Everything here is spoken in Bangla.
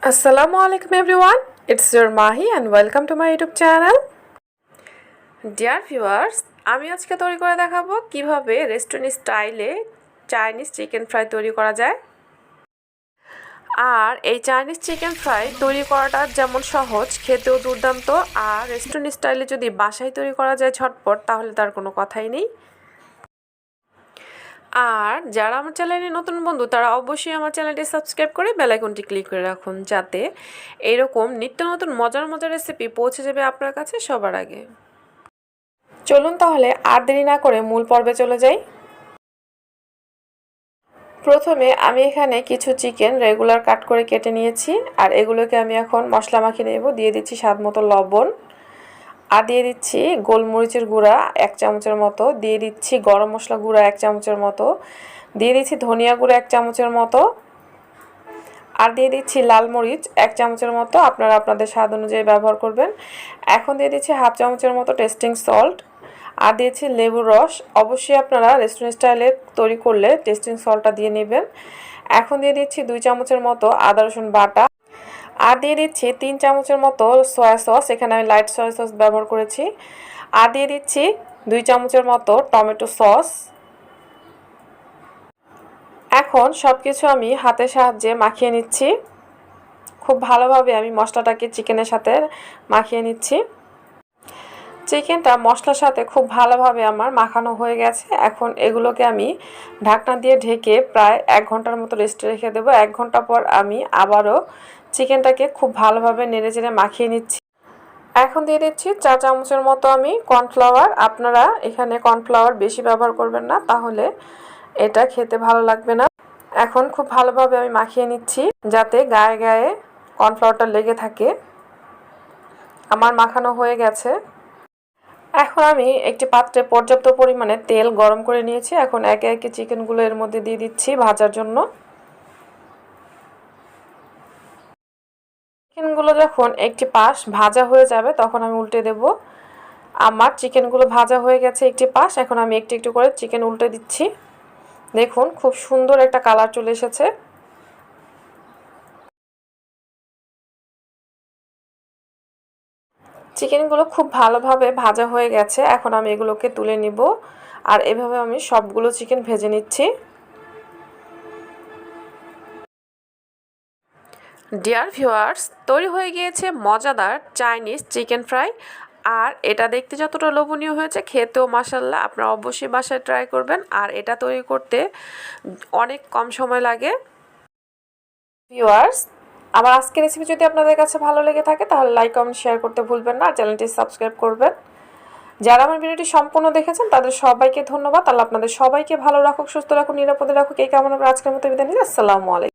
Assalamu alaikum everyone, it's your Mahi and welcome to my YouTube channel. Dear viewers, আমি আজকে তৈরি করে দেখাবো কিভাবে রেস্টুরেন্ট স্টাইলে চাইনিজ চিকেন ফ্রাই তৈরি করা যায়। আর এই চাইনিজ চিকেন ফ্রাই তৈরি করাটা যেমন সহজ, খেতেও দুর্দান্ত, আর রেস্টুরেন্ট স্টাইলে যদি বাসায় তৈরি করা যায় ঝটপট, তাহলে তার কোনো কথাই নেই। আর যারা আমার চ্যানেলে নতুন বন্ধু, তারা অবশ্যই আমার চ্যানেলটি সাবস্ক্রাইব করে বেল আইকনটি ক্লিক করে রাখুন, যাতে এরকম নিত্য নতুন মজার রেসিপি পৌঁছে যাবে আপনার কাছে সবার আগে। চলুন তাহলে আর দেরি না করে মূল পর্বে চলে যাই। প্রথমে আমি এখানে কিছু চিকেন রেগুলার কাট করে কেটে নিয়েছি, আর এগুলোকে আমি এখন মশলা মাখিয়ে নেব। দিয়ে দিচ্ছি স্বাদ মতো লবণ, আর দিয়ে দিচ্ছি গোলমরিচের গুঁড়া 1 চামচের মতো, দিয়ে দিচ্ছি গরম মশলা গুঁড়া 1 চামচের মতো, দিয়ে দিচ্ছি ধনিয়া গুঁড়া 1 চামচের মতো, আর দিয়ে দিচ্ছি লাল মরিচ 1 চামচের মতো। আপনারা আপনাদের স্বাদ অনুযায়ী ব্যবহার করবেন। এখন দিয়ে দিচ্ছি হাফ চামচের মতো টেস্টিং সল্ট, আর দিয়েছি লেবুর রস। অবশ্যই আপনারা রেস্টুরেন্ট স্টাইলে তৈরি করলে টেস্টিং সল্টটা দিয়ে নেবেন। এখন দিয়ে দিচ্ছি 2 চামচের মতো আদা রসুন বাটা, আর দিয়ে দিচ্ছি 3 চামচের মতো সয়া সস, এখানে আমি লাইট সয়া সস ব্যবহার করেছি। আর দিয়ে দিচ্ছি 2 চামচের মতো টমেটো সস। এখন সব কিছু আমি হাতের সাহায্যে মাখিয়ে নিচ্ছি। খুব ভালোভাবে আমি মশলাটাকে চিকেনের সাথে মাখিয়ে নিচ্ছি। চিকেনটা মশলার সাথে খুব ভালোভাবে আমার মাখানো হয়ে গেছে। এখন এগুলোকে আমি ঢাকনা দিয়ে ঢেকে প্রায় 1 ঘন্টার মতো রেস্টে রেখে দেবো। 1 ঘন্টা পর আমি আবারও চিকেনটাকে খুব ভালোভাবে নেড়েচেড়ে মাখিয়ে নিচ্ছি। এখন দিয়ে দিচ্ছি 4 চামচের মতো আমি কর্নফ্লাওয়ার। আপনারা এখানে কর্নফ্লাওয়ার বেশি ব্যবহার করবেন না, তাহলে এটা খেতে ভালো লাগবে না। এখন খুব ভালোভাবে আমি মাখিয়ে নিচ্ছি, যাতে গায়ে গায়ে কর্নফ্লাওয়ারটা লেগে থাকে। আমার মাখানো হয়ে গেছে। এখন আমি একটি পাত্রে পর্যাপ্ত পরিমাণে তেল গরম করে নিয়েছি। এখন একে একে চিকেনগুলো এর মধ্যে দিয়ে দিচ্ছি ভাজার জন্য। চিকেনগুলো যখন একটি পাশ ভাজা হয়ে যাবে, তখন আমি উল্টে দেব। আমার চিকেনগুলো ভাজা হয়ে গেছে একটি পাশ। এখন আমি একটু একটু করে চিকেন উল্টে দিচ্ছি। দেখুন খুব সুন্দর একটা কালার চলে এসেছে। চিকেনগুলো খুব ভালোভাবে ভাজা হয়ে গেছে। এখন আমি এগুলোকে তুলে নিব, আর এভাবে আমি সবগুলো চিকেন ভেজে নিচ্ছি। ডিয়ার ভিউয়ার্স, তৈরি হয়ে গিয়েছে মজাদার চাইনিজ চিকেন ফ্রাই। আর এটা দেখতে যতটা লোভনীয় হয়েছে, খেতেও মাশাআল্লাহ। আপনারা অবশ্যই বাসায় ট্রাই করবেন। আর এটা তৈরি করতে অনেক কম সময় লাগে। ভিউয়ার্স, আমার আজকের রেসিপি যদি আপনাদের কাছে ভালো লেগে থাকে, তাহলে লাইক কমেন্ট শেয়ার করতে ভুলবেন না, আর চ্যানেলটি সাবস্ক্রাইব করবেন। যারা আমার ভিডিওটি সম্পূর্ণ দেখেছেন, তাদের সবাইকে ধন্যবাদ। আল্লাহ আপনাদের সবাইকে ভালো রাখুক, সুস্থ রাখুক, নিরাপদে রাখুক, এই কামনা করে আজকের মতো বিদায় নিচ্ছি। আসসালামু আলাইকুম।